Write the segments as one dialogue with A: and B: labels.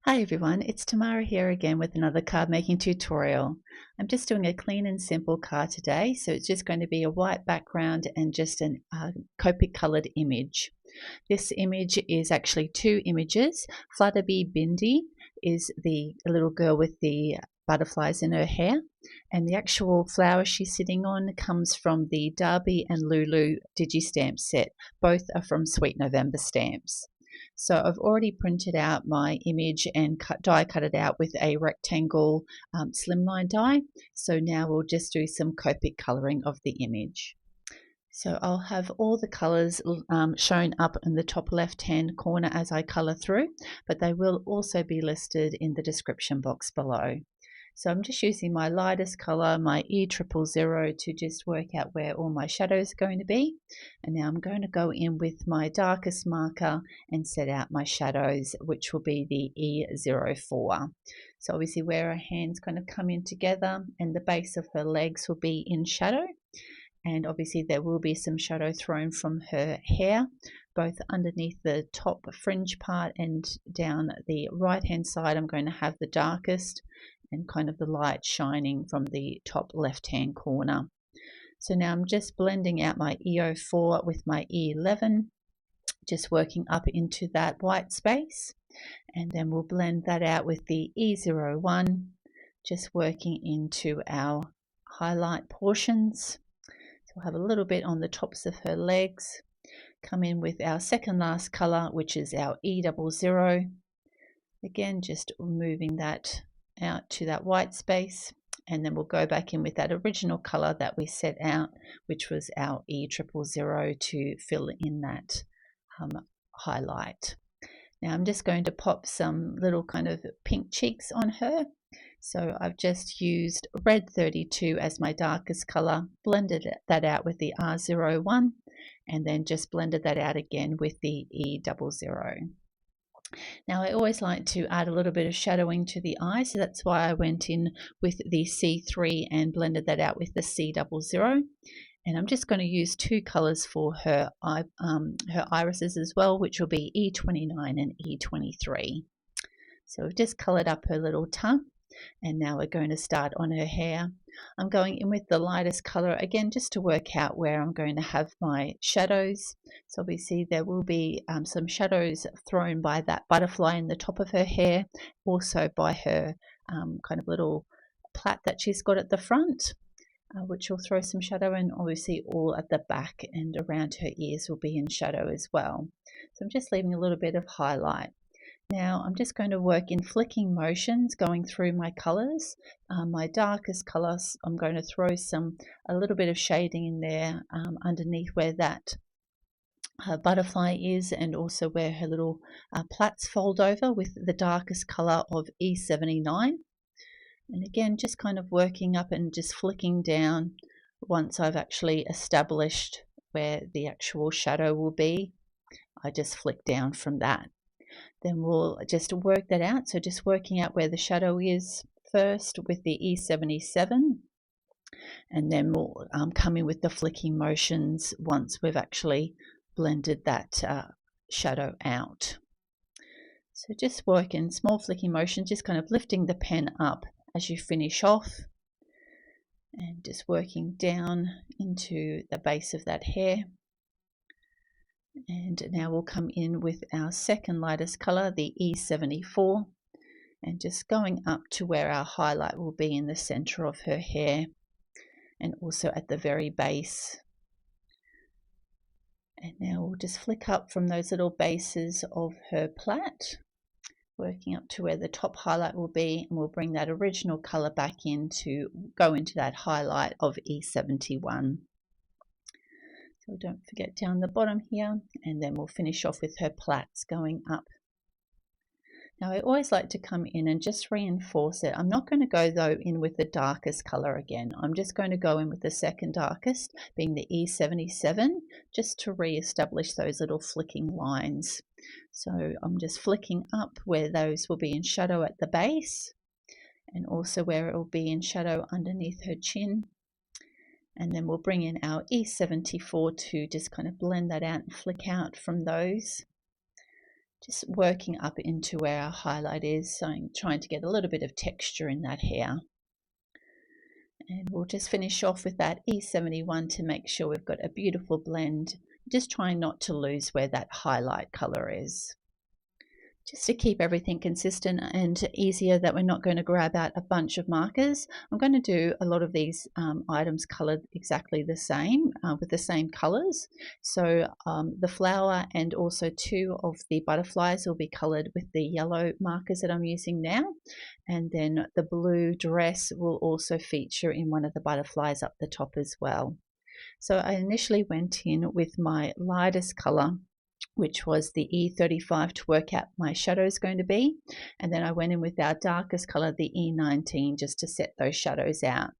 A: Hi everyone, it's Tamara here again with another card making tutorial. I'm just doing a clean and simple card today, so it's just going to be a white background and just an COPIC coloured image. This image is actually two images. Flutterbee Bindi is the little girl with the butterflies in her hair, and the actual flower she's sitting on comes from the Darby and Lulu digi stamp set. Both are from Sweet November stamps. So I've already printed out my image and die cut it out with a rectangle Slimline die. So now we'll just do some Copic colouring of the image. So I'll have all the colours shown up in the top left hand corner as I colour through, but they will also be listed in the description box below. So I'm just using my lightest colour, my E000, to just work out where all my shadows are going to be. And now I'm going to go in with my darkest marker and set out my shadows, which will be the E04. So obviously where her hands kind of come in together and the base of her legs will be in shadow. And obviously there will be some shadow thrown from her hair, both underneath the top fringe part and down the right hand side. I'm going to have the darkest and kind of the light shining from the top left hand corner. So now I'm just blending out my E04 with my E11, just working up into that white space, and then we'll blend that out with the E01, just working into our highlight portions. So we'll have a little bit on the tops of her legs, come in with our second last color, which is our E00, again just moving that out to that white space, and then we'll go back in with that original color that we set out, which was our E000, to fill in that highlight. Now I'm just going to pop some little kind of pink cheeks on her. So I've just used red 32 as my darkest color, blended that out with the R01, and then just blended that out again with the E00. Now I always like to add a little bit of shadowing to the eye, so that's why I went in with the C3 and blended that out with the C00. And I'm just going to use two colors for her irises as well, which will be E29 and E23. So we've just colored up her little tongue, and now we're going to start on her hair. I'm going in with the lightest color again, just to work out where I'm going to have my shadows. So obviously there will be some shadows thrown by that butterfly in the top of her hair, also by her kind of little plait that she's got at the front, which will throw some shadow, and obviously all at the back and around her ears will be in shadow as well. So I'm just leaving a little bit of highlight. Now I'm just going to work in flicking motions going through my colors. My darkest colors, I'm going to throw a little bit of shading in there underneath where that butterfly is, and also where her little plaits fold over, with the darkest color of E79. And again, just kind of working up and just flicking down once I've actually established where the actual shadow will be. I just flick down from that. Then we'll just work that out. So just working out where the shadow is first with the E77, and then we'll come in with the flicking motions once we've actually blended that shadow out. So just work in small flicking motions, just kind of lifting the pen up as you finish off, and just working down into the base of that hair. And now we'll come in with our second lightest color, the E74, and just going up to where our highlight will be in the center of her hair, and also at the very base. And now we'll just flick up from those little bases of her plait, working up to where the top highlight will be, and we'll bring that original color back in to go into that highlight of E71. So don't forget down the bottom here, and then we'll finish off with her plaits going up. Now I always like to come in and just reinforce it. I'm not going to go though in with the darkest color again. I'm just going to go in with the second darkest, being the E77, just to re-establish those little flicking lines. So I'm just flicking up where those will be in shadow at the base, and also where it will be in shadow underneath her chin. And then we'll bring in our E74 to just kind of blend that out and flick out from those, Just working up into where our highlight is, so I'm trying to get a little bit of texture in that hair. And we'll just finish off with that E71 to make sure we've got a beautiful blend. Just trying not to lose where that highlight color is. Just to keep everything consistent and easier, that we're not going to grab out a bunch of markers, I'm going to do a lot of these items colored exactly the same with the same colors. So the flower and also 2 of the butterflies will be colored with the yellow markers that I'm using now. And then the blue dress will also feature in one of the butterflies up the top as well. So I initially went in with my lightest color, which was the E35, to work out my shadow is going to be. And then I went in with our darkest color, the E19, just to set those shadows out.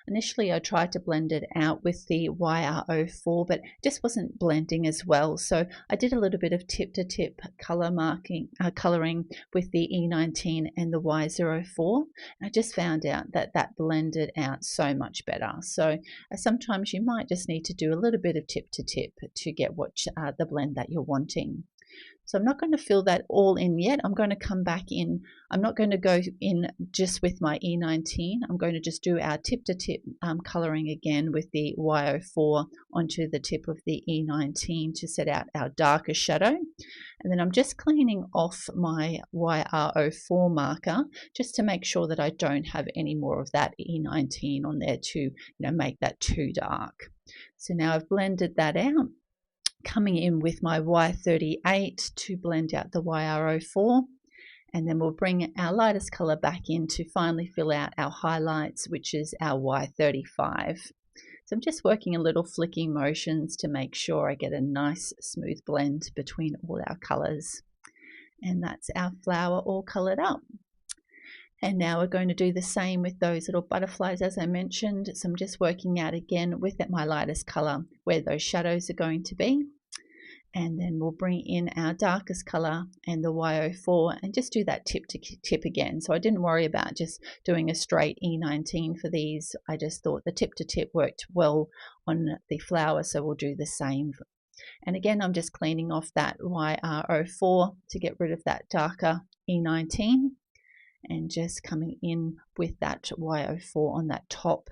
A: Initially, I tried to blend it out with the YR04, but it just wasn't blending as well. So I did a little bit of tip-to-tip coloring with the E19 and the Y04. And I just found out that that blended out so much better. So sometimes you might just need to do a little bit of tip-to-tip to get what the blend that you're wanting. So I'm not going to fill that all in yet. I'm going to come back in. I'm not going to go in just with my E19. I'm going to just do our tip-to-tip colouring again with the Y04 onto the tip of the E19 to set out our darker shadow. And then I'm just cleaning off my YR04 marker just to make sure that I don't have any more of that E19 on there to make that too dark. So now I've blended that out. Coming in with my Y38 to blend out the YR04, and then we'll bring our lightest color back in to finally fill out our highlights, which is our Y35. So I'm just working a little flicking motions to make sure I get a nice smooth blend between all our colors. And that's our flower all colored up. And now we're going to do the same with those little butterflies, as I mentioned. So I'm just working out again with my lightest color where those shadows are going to be. And then we'll bring in our darkest color and the Y04 and just do that tip to tip again. So I didn't worry about just doing a straight E19 for these. I just thought the tip to tip worked well on the flower, so we'll do the same. And again, I'm just cleaning off that YR04 to get rid of that darker E19. And just coming in with that Y04 on that top,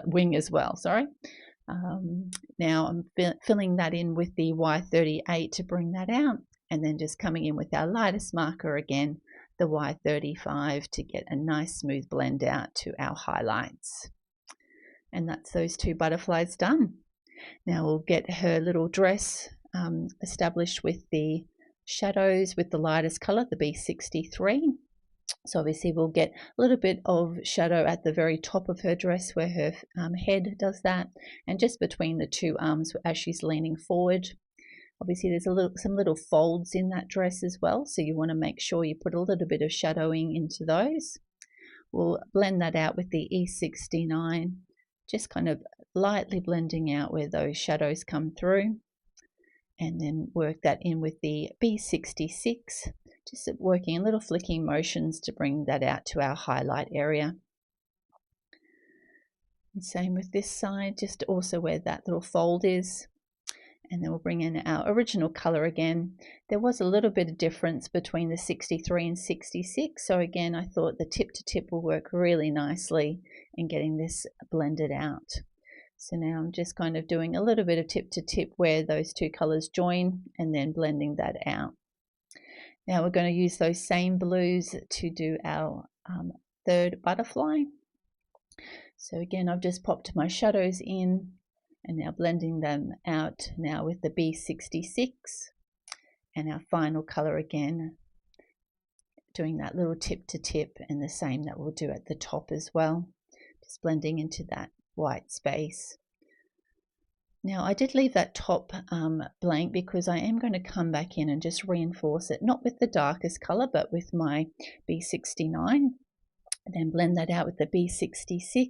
A: wing as well, sorry. Now I'm filling that in with the Y38 to bring that out, and then just coming in with our lightest marker again, the Y35, to get a nice smooth blend out to our highlights. And that's those 2 butterflies done. Now we'll get her little dress established with the shadows with the lightest color, the B63. So obviously we'll get a little bit of shadow at the very top of her dress where her head does that, and just between the 2 arms as she's leaning forward. Obviously there's some little folds in that dress as well, so you want to make sure you put a little bit of shadowing into those. We'll blend that out with the E69, just kind of lightly blending out where those shadows come through. And then work that in with the B66, just working in little flicking motions to bring that out to our highlight area. And same with this side, just also where that little fold is. And then we'll bring in our original color again. There was a little bit of difference between the 63 and 66, so again I thought the tip to tip will work really nicely in getting this blended out. So now I'm just kind of doing a little bit of tip to tip where those 2 colors join, and then blending that out. Now we're going to use those same blues to do our 3rd butterfly. So again, I've just popped my shadows in and now blending them out now with the B66 and our final color again, doing that little tip to tip, and the same that we'll do at the top as well, just blending into that white space. Now I did leave that top blank because I am going to come back in and just reinforce it, not with the darkest color but with my B69, and then blend that out with the B66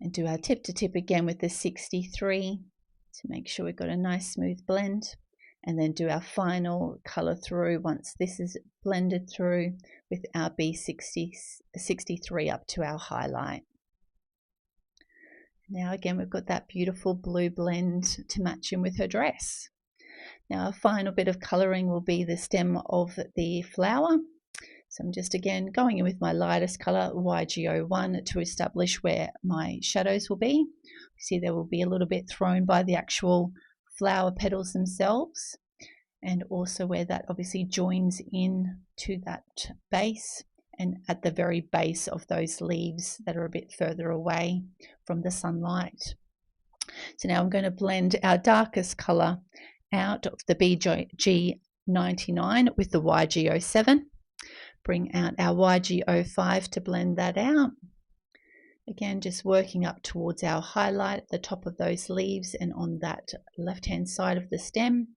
A: and do our tip to tip again with the 63 to make sure we've got a nice smooth blend, and then do our final color through once this is blended through with our B63 up to our highlight. Now again we've got that beautiful blue blend to match in with her dress. Now, a final bit of colouring will be the stem of the flower. So I'm just again going in with my lightest colour, YG01, to establish where my shadows will be. See, they will be a little bit thrown by the actual flower petals themselves, and also where that obviously joins in to that base, and at the very base of those leaves that are a bit further away from the sunlight. So now I'm going to blend our darkest colour out of the BG99 with the YG07. Bring out our YG05 to blend that out. Again, just working up towards our highlight at the top of those leaves and on that left-hand side of the stem.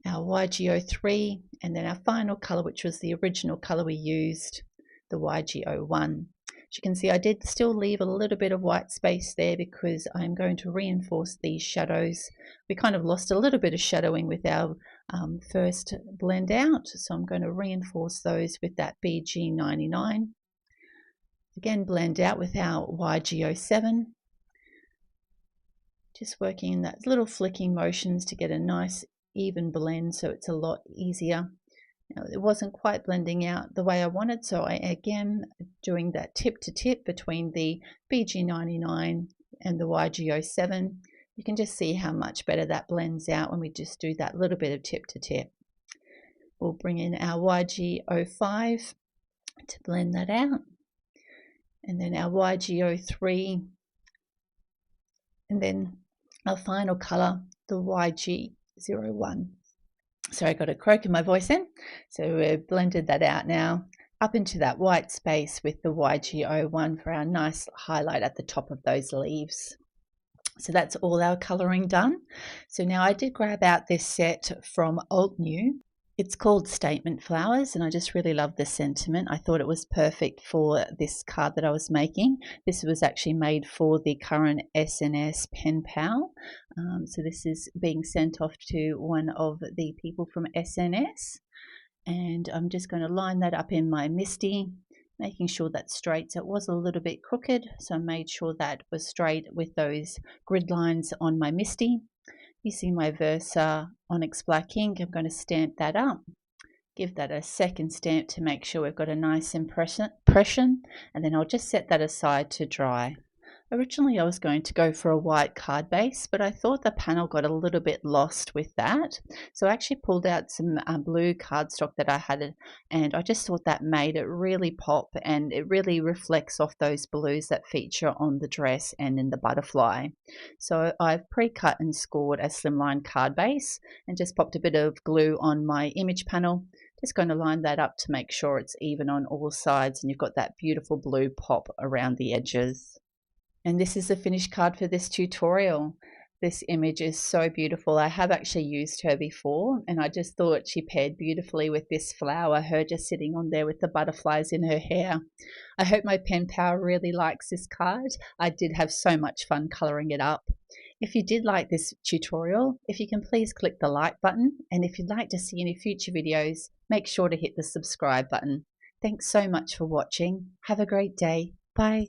A: Our YG03, and then our final colour, which was the original colour we used, the YG01. As you can see, I did still leave a little bit of white space there because I'm going to reinforce these shadows. We kind of lost a little bit of shadowing with our first blend out, so I'm going to reinforce those with that BG99. Again, blend out with our YG07. Just working in that little flicking motions to get a nice even blend, so it's a lot easier. Now, it wasn't quite blending out the way I wanted, so I again doing that tip to tip between the BG99 and the YG07. You can just see how much better that blends out when we just do that little bit of tip to tip. We'll bring in our YG05 to blend that out, and then our YG03, and then our final color, the YG01. Sorry, I got a croak in my voice then. So we've blended that out now up into that white space with the YG01 for our nice highlight at the top of those leaves. So that's all our colouring done. So now I did grab out this set from Altenew. It's called Statement Flowers, and I just really love the sentiment. I thought it was perfect for this card that I was making. This was actually made for the current SNS Penpal. So this is being sent off to one of the people from SNS. And I'm just going to line that up in my Misty, making sure that's straight. So it was a little bit crooked, so I made sure that was straight with those grid lines on my Misty. Using my Versa Onyx Black ink, I'm going to stamp that up. Give that a second stamp to make sure we've got a nice impression, and then I'll just set that aside to dry. Originally I was going to go for a white card base, but I thought the panel got a little bit lost with that. So I actually pulled out some blue cardstock that I had, and I just thought that made it really pop, and it really reflects off those blues that feature on the dress and in the butterfly. So I've pre-cut and scored a slimline card base and just popped a bit of glue on my image panel. Just going to line that up to make sure it's even on all sides and you've got that beautiful blue pop around the edges. And this is the finished card for this tutorial. This image is so beautiful. I have actually used her before, and I just thought she paired beautifully with this flower, her just sitting on there with the butterflies in her hair. I hope my pen pal really likes this card. I did have so much fun colouring it up. If you did like this tutorial, if you can please click the like button, and if you'd like to see any future videos, make sure to hit the subscribe button. Thanks so much for watching. Have a great day. Bye.